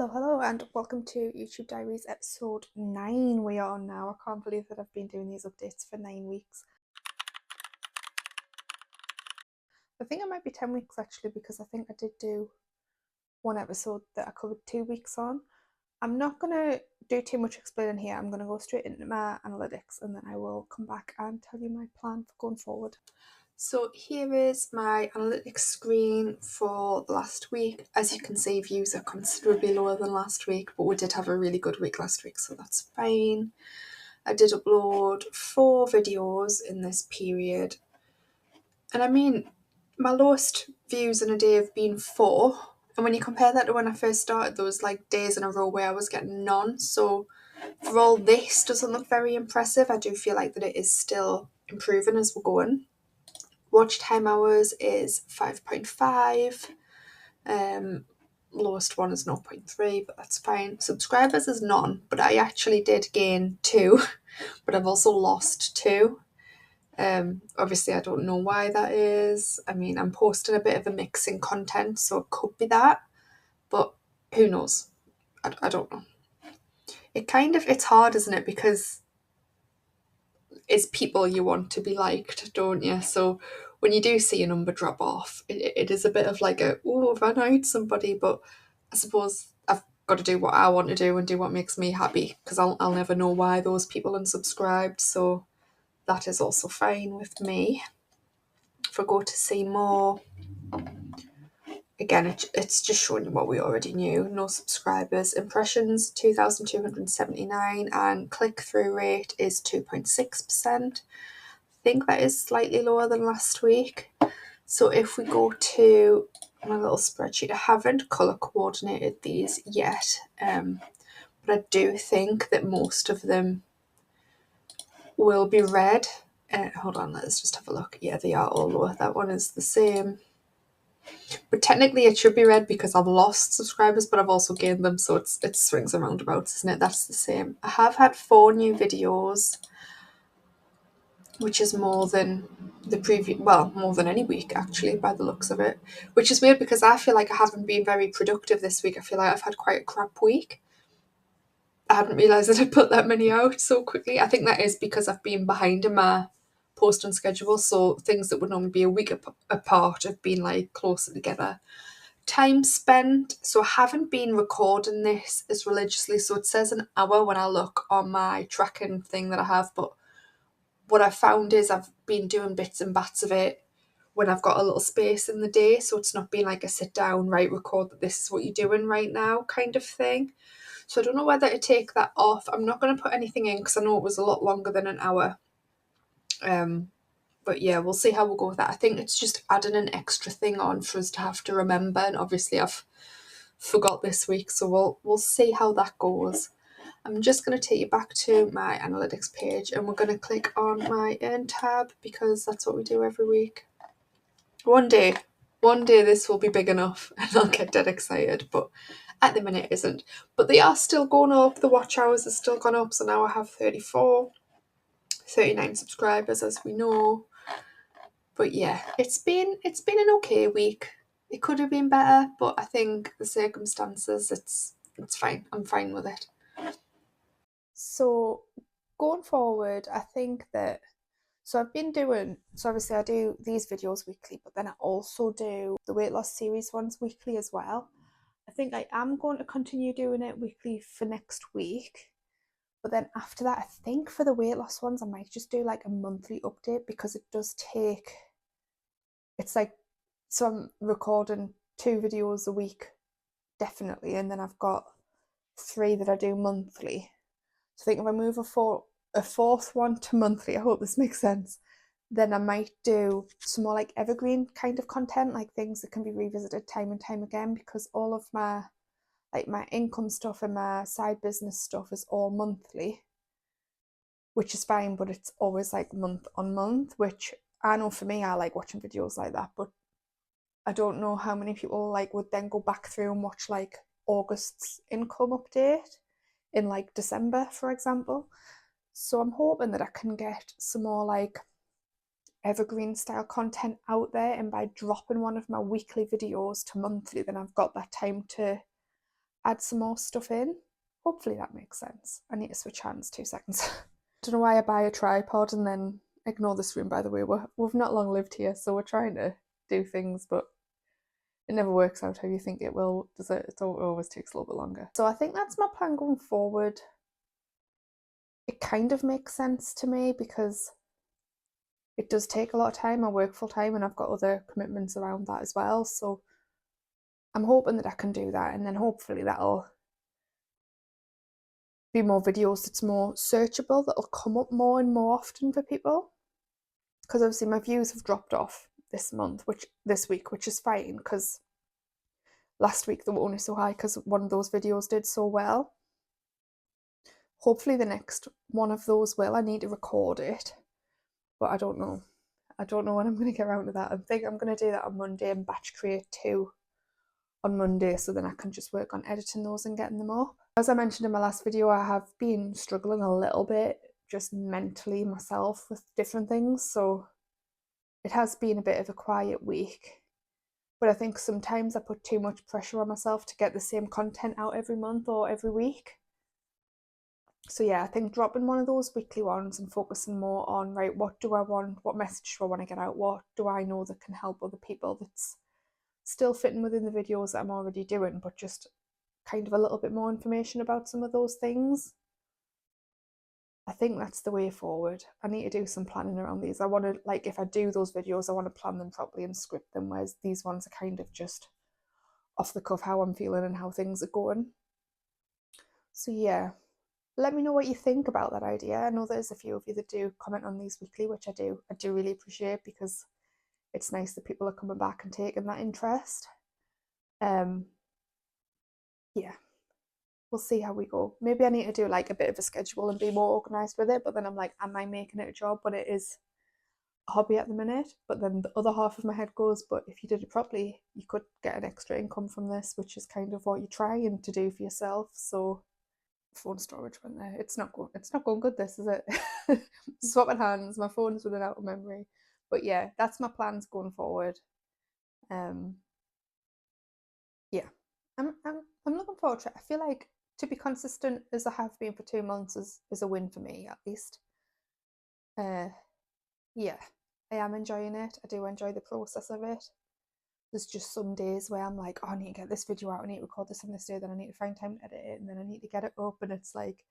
Hello, and welcome to YouTube Diaries episode 9. We are on now. I can't believe that I've been doing these updates for 9 weeks. I think it might be 10 weeks actually, because I think I did do one episode that I covered 2 weeks on. I'm not going to do too much explaining here. I'm going to go straight into my analytics and then I will come back and tell you my plan for going forward. So here is my analytics screen for the last week. As you can see, views are considerably lower than last week, but we did have a really good week last week, so that's fine. I did upload 4 videos in this period. And I mean, my lowest views in a day have been 4. And when you compare that to when I first started, there was like days in a row where I was getting none. So for all this doesn't look very impressive, I do feel like that it is still improving as we're going. Watch time hours is 5.5. Lowest one is 0.3, but that's fine. Subscribers is none, but I actually did gain 2, but I've also lost 2. Obviously I don't know why that is. I mean, I'm posting a bit of a mix in content, so it could be that, but who knows? I don't know. It's hard, isn't it? Because it's people you want to be liked, don't you? So when you do see a number drop off, it is a bit of like have I annoyed somebody? But I suppose I've got to do what I want to do and do what makes me happy, because I'll never know why those people unsubscribed. So that is also fine with me. If I go to see more, again, it's just showing you what we already knew. No subscribers. Impressions 2,279 and click-through rate is 2.6%. I think that is slightly lower than last week. So if we go to my little spreadsheet, I haven't colour coordinated these yet, but I do think that most of them will be red. Hold on, let's just have a look. Yeah, they are all lower. That one is the same. But technically it should be red because I've lost subscribers, but I've also gained them, so it swings and roundabouts, isn't it? That's the same. I have had 4 new videos, which is more than more than any week actually, by the looks of it. Which is weird because I feel like I haven't been very productive this week. I feel like I've had quite a crap week. I hadn't realised that I'd put that many out so quickly. I think that is because I've been behind in my posting schedule, so things that would normally be a week apart have been like closer together. Time spent, so I haven't been recording this as religiously, so it says an hour when I look on my tracking thing that I have, but what I found is I've been doing bits and bats of it when I've got a little space in the day, so it's not been like a sit down, right, record that this is what you're doing right now kind of thing. So I don't know whether to take that off. I'm not going to put anything in because I know it was a lot longer than an hour. But yeah, we'll see how we'll go with that. I think it's just adding an extra thing on for us to have to remember, and obviously I've forgot this week, so we'll see how that goes. I'm just going to take you back to my analytics page and we're going to click on my earn tab because that's what we do every week. One day this will be big enough and I'll get dead excited, but at the minute it isn't. But they are still going up. The watch hours are still gone up, so now I have 39 subscribers, as we know. But yeah, it's been an okay week. It could have been better, but I think the circumstances, it's fine. I'm fine with it. So going forward, I think that obviously I do these videos weekly, but then I also do the weight loss series ones weekly as well. I think I am going to continue doing it weekly for next week. But then after that, I think for the weight loss ones, I might just do like a monthly update, because it does take, it's like, so I'm recording 2 videos a week, definitely. And then I've got 3 that I do monthly. So I think if I move a fourth one to monthly, I hope this makes sense, then I might do some more like evergreen kind of content, like things that can be revisited time and time again, because all of my income stuff and my side business stuff is all monthly, which is fine, but it's always like month on month, which I know for me, I like watching videos like that, but I don't know how many people like would then go back through and watch like August's income update in like December, for example. So I'm hoping that I can get some more like evergreen style content out there, and by dropping one of my weekly videos to monthly, then I've got that time to add some more stuff in. Hopefully that makes sense. I need to switch hands 2 seconds. Don't know why I buy a tripod and then ignore this room, by the way. We've not long lived here, so we're trying to do things, but it never works out how you think it will, does it? It always takes a little bit longer. So I think that's my plan going forward. It kind of makes sense to me because it does take a lot of time. I work full time and I've got other commitments around that as well. So I'm hoping that I can do that, and then hopefully that'll be more videos that's more searchable, that'll come up more and more often for people. Because obviously my views have dropped off this week, which is fine, because last week they were only so high because one of those videos did so well. Hopefully the next one of those will. I need to record it, but I don't know. I don't know when I'm going to get around to that. I think I'm going to do that on Monday and batch create 2 on Monday, so then I can just work on editing those and getting them up. As I mentioned in my last video, I have been struggling a little bit just mentally myself with different things, so it has been a bit of a quiet week. But I think sometimes I put too much pressure on myself to get the same content out every month or every week. So yeah, I think dropping one of those weekly ones and focusing more on, right, what do I want, what message do I want to get out, what do I know that can help other people that's still fitting within the videos that I'm already doing, but just kind of a little bit more information about some of those things. I think that's the way forward. I need to do some planning around these. I want to, like, if I do those videos, I want to plan them properly and script them, whereas these ones are kind of just off the cuff, how I'm feeling and how things are going. So yeah, let me know what you think about that idea. I know there's a few of you that do comment on these weekly, which I do really appreciate, because it's nice that people are coming back and taking that interest. Yeah, we'll see how we go. Maybe I need to do like a bit of a schedule and be more organised with it, but then I'm like, am I making it a job when it is a hobby at the minute? But then the other half of my head goes, but if you did it properly, you could get an extra income from this, which is kind of what you're trying to do for yourself. So phone storage went there. It's not going good, this, is it? Swapping hands, my phone's running out of memory. But yeah, that's my plans going forward. Yeah, I'm looking forward to it. I feel like to be consistent as I have been for 2 months is a win for me, at least. Yeah, I am enjoying it. I do enjoy the process of it. There's just some days where I'm like, oh, I need to get this video out, I need to record this on this day, then I need to find time to edit it, and then I need to get it up, and it's like,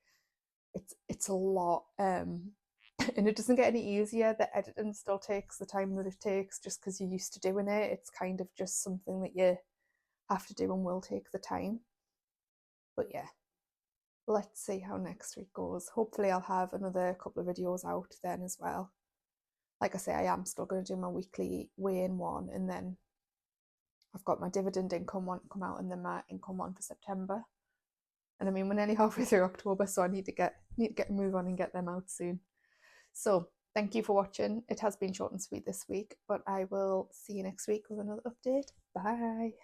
it's a lot. And it doesn't get any easier. The editing still takes the time that it takes just because you're used to doing it. It's kind of just something that you have to do and will take the time. But yeah, let's see how next week goes. Hopefully I'll have another couple of videos out then as well. Like I say, I am still going to do my weekly weigh-in one, and then I've got my dividend income one come out, and then my income one for September. And I mean, we're nearly halfway through October, so I need to get a move on and get them out soon. So thank you for watching. It has been short and sweet this week, but I will see you next week with another update. Bye.